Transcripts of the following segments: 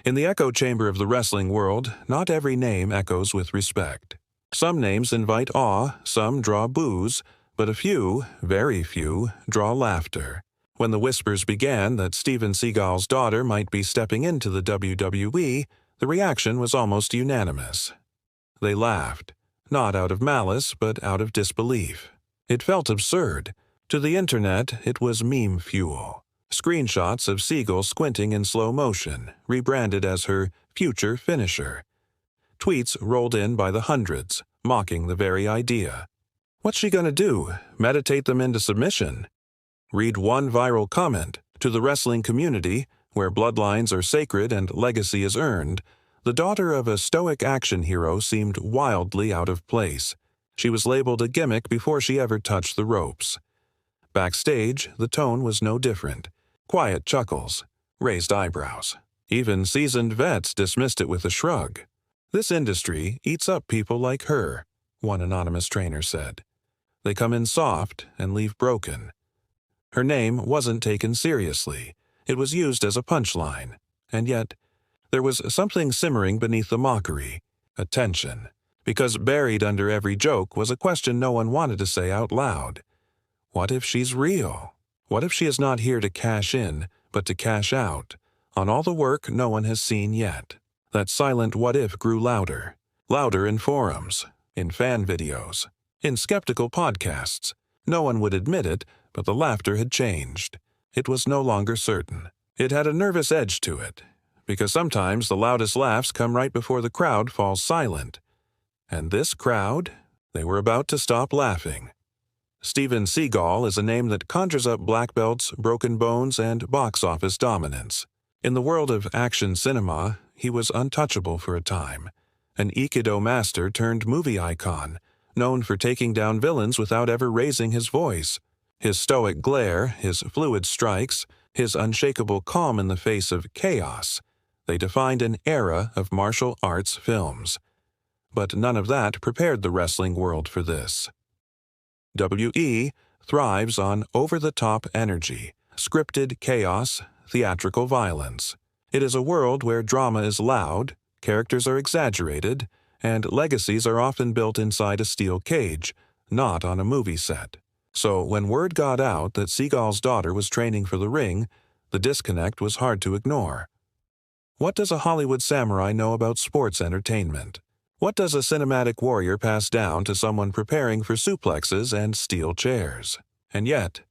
In the echo chamber of the wrestling world, not every name echoes with respect. Some names invite awe, some draw boos, but a few, very few, draw laughter. When the whispers began that Steven Seagal's daughter might be stepping into the WWE, the reaction was almost unanimous. They laughed, not out of malice, but out of disbelief. It felt absurd. To the internet, it was meme fuel. Screenshots of Seagal squinting in slow motion, rebranded as her future finisher. Tweets rolled in by the hundreds, mocking the very idea. What's she gonna do? Meditate them into submission? Read one viral comment. To the wrestling community, where bloodlines are sacred and legacy is earned, the daughter of a stoic action hero seemed wildly out of place. She was labeled a gimmick before she ever touched the ropes. Backstage, the tone was no different. Quiet chuckles, raised eyebrows. Even seasoned vets dismissed it with a shrug. This industry eats up people like her, one anonymous trainer said. They come in soft and leave broken. Her name wasn't taken seriously. It was used as a punchline. And yet, there was something simmering beneath the mockery, a tension. Because buried under every joke was a question no one wanted to say out loud. What if she's real? What if she is not here to cash in, but to cash out, on all the work no one has seen yet? That silent what if grew louder. Louder in forums, in fan videos, in skeptical podcasts. No one would admit it, but the laughter had changed. It was no longer certain. It had a nervous edge to it, because sometimes the loudest laughs come right before the crowd falls silent. And this crowd, they were about to stop laughing. Steven Seagal is a name that conjures up black belts, broken bones, and box office dominance. In the world of action cinema, he was untouchable for a time. An Aikido master turned movie icon, known for taking down villains without ever raising his voice. His stoic glare, his fluid strikes, his unshakable calm in the face of chaos, they defined an era of martial arts films. But none of that prepared the wrestling world for this. WWE thrives on over-the-top energy, scripted chaos, theatrical violence. It is a world where drama is loud, characters are exaggerated, and legacies are often built inside a steel cage, not on a movie set. So when word got out that Seagal's daughter was training for the ring, the disconnect was hard to ignore. What does a Hollywood samurai know about sports entertainment? What does a cinematic warrior pass down to someone preparing for suplexes and steel chairs? And yet,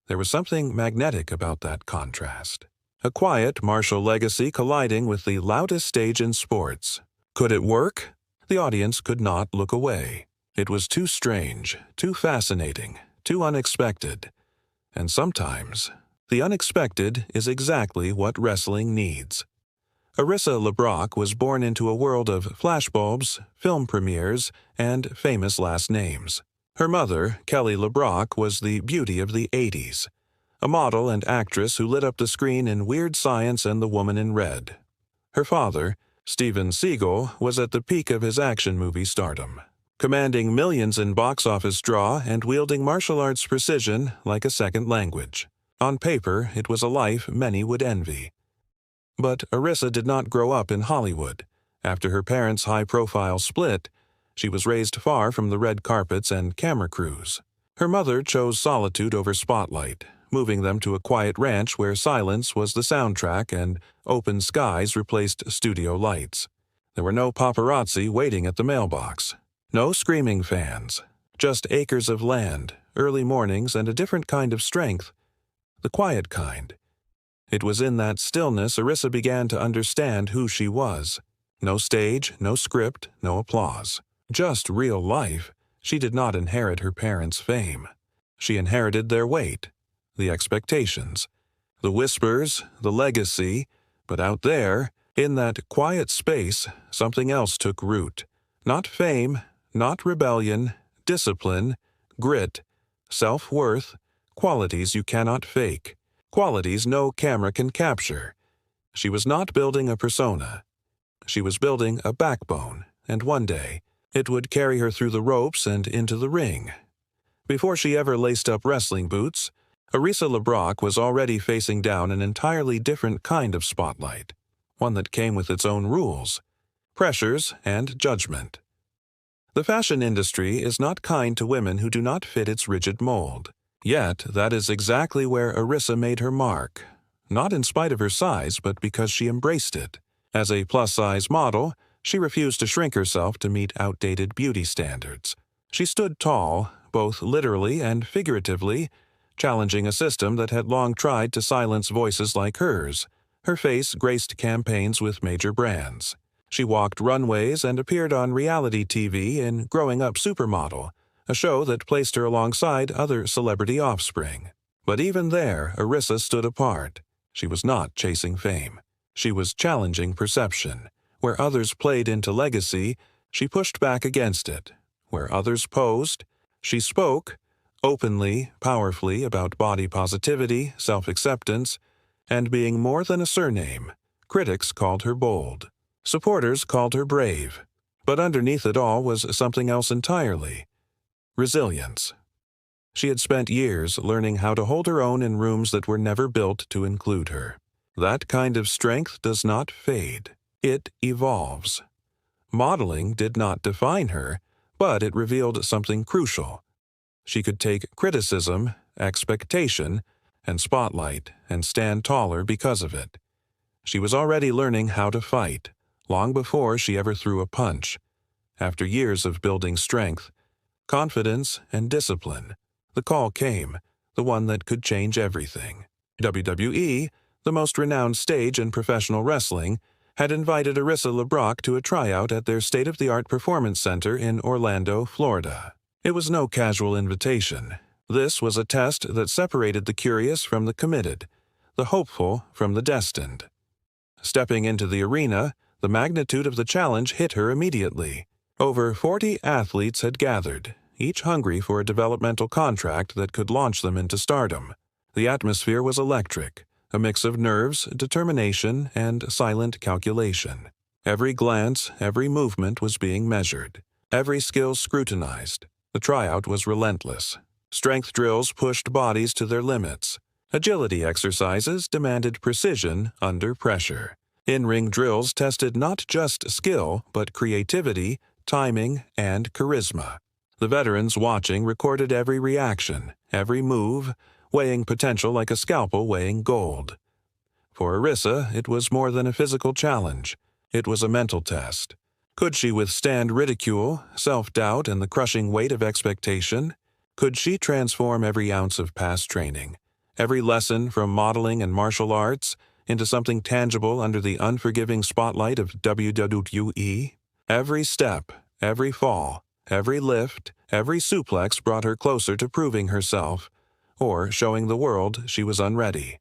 there was something magnetic about that contrast. A quiet martial legacy colliding with the loudest stage in sports. Could it work? The audience could not look away. It was too strange, too fascinating, too unexpected. And sometimes, the unexpected is exactly what wrestling needs. Arissa LeBrock was born into a world of flashbulbs, film premieres, and famous last names. Her mother, Kelly LeBrock, was the beauty of the 80s, a model and actress who lit up the screen in Weird Science and The Woman in Red. Her father, Steven Seagal, was at the peak of his action movie stardom, commanding millions in box office draw and wielding martial arts precision like a second language. On paper, it was a life many would envy. But Arissa did not grow up in Hollywood. After her parents' high-profile split, she was raised far from the red carpets and camera crews. Her mother chose solitude over spotlight, moving them to a quiet ranch where silence was the soundtrack and open skies replaced studio lights. There were no paparazzi waiting at the mailbox. No screaming fans. Just acres of land, early mornings, and a different kind of strength. The quiet kind. It was in that stillness Arissa began to understand who she was. No stage, no script, no applause. Just real life. She did not inherit her parents' fame. She inherited their weight, the expectations, the whispers, the legacy, but out there, in that quiet space, something else took root. Not fame, not rebellion, discipline, grit, self-worth, qualities you cannot fake. Qualities no camera can capture. She was not building a persona. She was building a backbone, and one day, it would carry her through the ropes and into the ring. Before she ever laced up wrestling boots, Arissa LeBrock was already facing down an entirely different kind of spotlight. one that came with its own rules, pressures, and judgment. The fashion industry is not kind to women who do not fit its rigid mold. Yet, that is exactly where Arissa made her mark, not in spite of her size, but because she embraced it. As a plus-size model, she refused to shrink herself to meet outdated beauty standards. She stood tall, both literally and figuratively, challenging a system that had long tried to silence voices like hers. Her face graced campaigns with major brands. She walked runways and appeared on reality TV in Growing Up Supermodel, a show that placed her alongside other celebrity offspring. But even there, Arissa stood apart. She was not chasing fame. She was challenging perception. Where others played into legacy, she pushed back against it. Where others posed, she spoke, openly, powerfully about body positivity, self-acceptance, and being more than a surname. Critics called her bold. Supporters called her brave. But underneath it all was something else entirely: resilience. She had spent years learning how to hold her own in rooms that were never built to include her. That kind of strength does not fade. It evolves. Modeling did not define her, but it revealed something crucial. She could take criticism, expectation, and spotlight and stand taller because of it. She was already learning how to fight, long before she ever threw a punch. After years of building strength, confidence, and discipline, the call came, the one that could change everything. WWE, the most renowned stage in professional wrestling, had invited Arissa LeBrock to a tryout at their state-of-the-art performance center in Orlando, Florida. It was no casual invitation. This was a test that separated the curious from the committed, the hopeful from the destined. Stepping into the arena, the magnitude of the challenge hit her immediately. Over 40 athletes had gathered, each hungry for a developmental contract that could launch them into stardom. The atmosphere was electric, a mix of nerves, determination, and silent calculation. Every glance, every movement was being measured, every skill scrutinized. The tryout was relentless. Strength drills pushed bodies to their limits. Agility exercises demanded precision under pressure. In-ring drills tested not just skill, but creativity, timing, and charisma. The veterans watching recorded every reaction, every move, weighing potential like a scalpel weighing gold. For Arissa, it was more than a physical challenge. It was a mental test. Could she withstand ridicule, self-doubt, and the crushing weight of expectation? Could she transform every ounce of past training, every lesson from modeling and martial arts, into something tangible under the unforgiving spotlight of WWE? Every step, every fall, every lift, every suplex brought her closer to proving herself, or showing the world she was unready.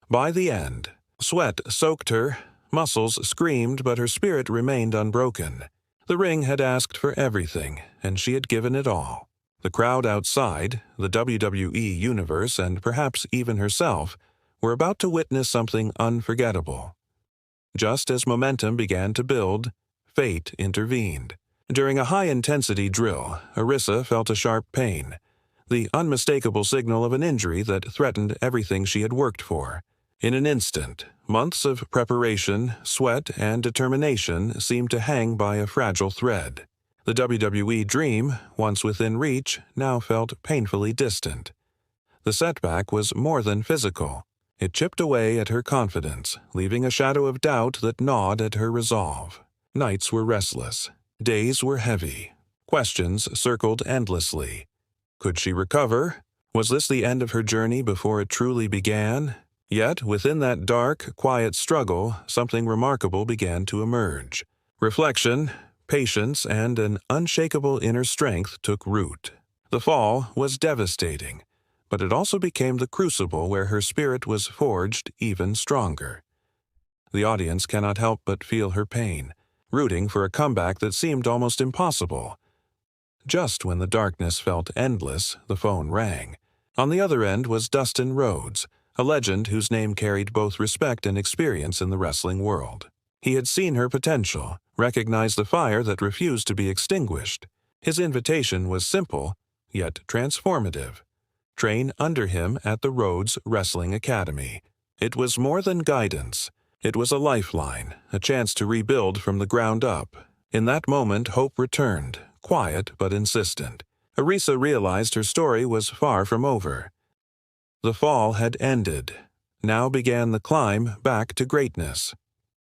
By the end, sweat soaked her, muscles screamed, but her spirit remained unbroken. The ring had asked for everything, and she had given it all. The crowd outside, the WWE universe, and perhaps even herself, were about to witness something unforgettable. Just as momentum began to build, fate intervened. During a high-intensity drill, Arissa felt a sharp pain, the unmistakable signal of an injury that threatened everything she had worked for. In an instant, months of preparation, sweat, and determination seemed to hang by a fragile thread. The WWE dream, once within reach, now felt painfully distant. The setback was more than physical. It chipped away at her confidence, leaving a shadow of doubt that gnawed at her resolve. Nights were restless. Days were heavy. Questions circled endlessly. Could she recover? Was this the end of her journey before it truly began? Yet, within that dark, quiet struggle, something remarkable began to emerge. Reflection, patience, and an unshakable inner strength took root. The fall was devastating, but it also became the crucible where her spirit was forged even stronger. The audience cannot help but feel her pain, rooting for a comeback that seemed almost impossible. Just when the darkness felt endless, the phone rang. On the other end was Dustin Rhodes, a legend whose name carried both respect and experience in the wrestling world. He had seen her potential, recognized the fire that refused to be extinguished. His invitation was simple, yet transformative. Train under him at the Rhodes Wrestling Academy. It was more than guidance. It was a lifeline, a chance to rebuild from the ground up. In that moment, hope returned, quiet but insistent. Arisa realized her story was far from over. The fall had ended. Now began the climb back to greatness.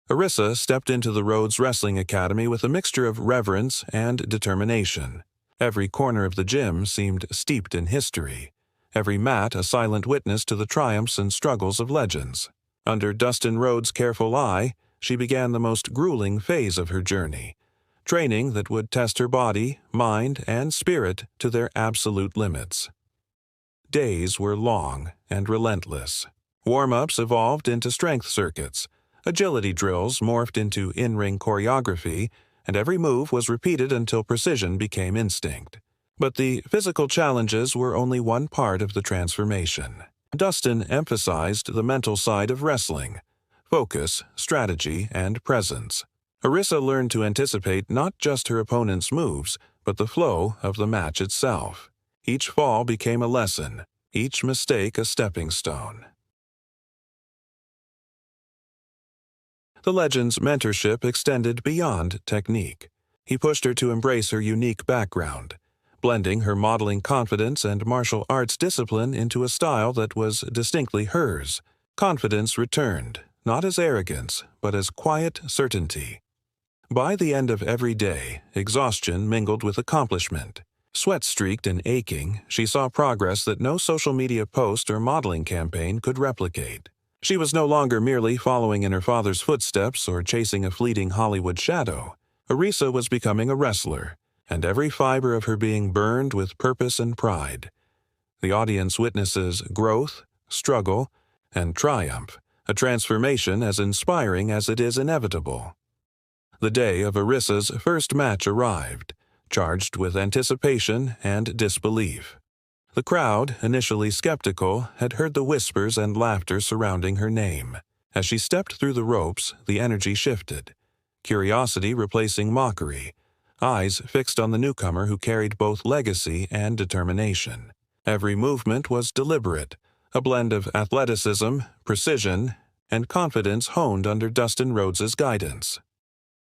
Arisa stepped into the Rhodes Wrestling Academy with a mixture of reverence and determination. Every corner of the gym seemed steeped in history, every mat a silent witness to the triumphs and struggles of legends. Under Dustin Rhodes' careful eye, she began the most grueling phase of her journey, training that would test her body, mind, and spirit to their absolute limits. Days were long and relentless. Warm-ups evolved into strength circuits, agility drills morphed into in-ring choreography, and every move was repeated until precision became instinct. But the physical challenges were only one part of the transformation. Dustin emphasized the mental side of wrestling: focus, strategy, and presence. Arisa learned to anticipate not just her opponent's moves, but the flow of the match itself. Each fall became a lesson, each mistake a stepping stone. The legend's mentorship extended beyond technique. He pushed her to embrace her unique background, blending her modeling confidence and martial arts discipline into a style that was distinctly hers. Confidence returned, not as arrogance, but as quiet certainty. By the end of every day, exhaustion mingled with accomplishment. Sweat-streaked and aching, she saw progress that no social media post or modeling campaign could replicate. She was no longer merely following in her father's footsteps or chasing a fleeting Hollywood shadow. Arisa was becoming a wrestler, and every fiber of her being burned with purpose and pride. The audience witnesses growth, struggle, and triumph, a transformation as inspiring as it is inevitable. The day of Arisa's first match arrived, charged with anticipation and disbelief. The crowd, initially skeptical, had heard the whispers and laughter surrounding her name. As she stepped through the ropes, the energy shifted, curiosity replacing mockery, eyes fixed on the newcomer who carried both legacy and determination. Every movement was deliberate, a blend of athleticism, precision, and confidence honed under Dustin Rhodes' guidance.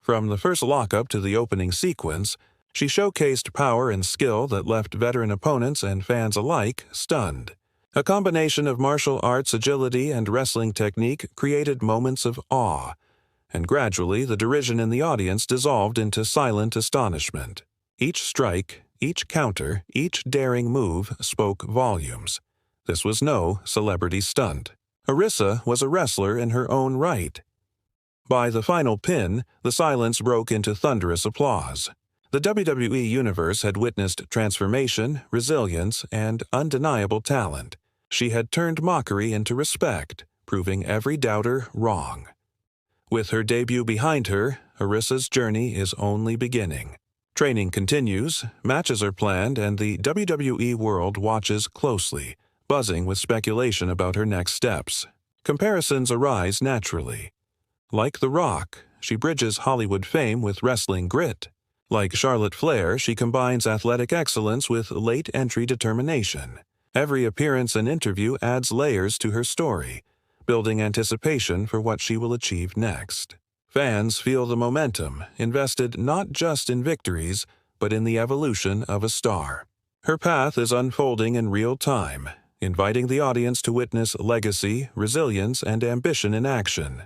From the first lockup to the opening sequence, she showcased power and skill that left veteran opponents and fans alike stunned. A combination of martial arts agility and wrestling technique created moments of awe, and gradually the derision in the audience dissolved into silent astonishment. Each strike, each counter, each daring move spoke volumes. This was no celebrity stunt. Arisa was a wrestler in her own right. By the final pin, the silence broke into thunderous applause. The WWE Universe had witnessed transformation, resilience, and undeniable talent. She had turned mockery into respect, proving every doubter wrong. With her debut behind her, Arisa's journey is only beginning. Training continues, matches are planned, and the WWE world watches closely, buzzing with speculation about her next steps. Comparisons arise naturally. Like The Rock, she bridges Hollywood fame with wrestling grit. Like Charlotte Flair, she combines athletic excellence with late-entry determination. Every appearance and interview adds layers to her story, building anticipation for what she will achieve next. Fans feel the momentum, invested not just in victories, but in the evolution of a star. Her path is unfolding in real time, inviting the audience to witness legacy, resilience, and ambition in action.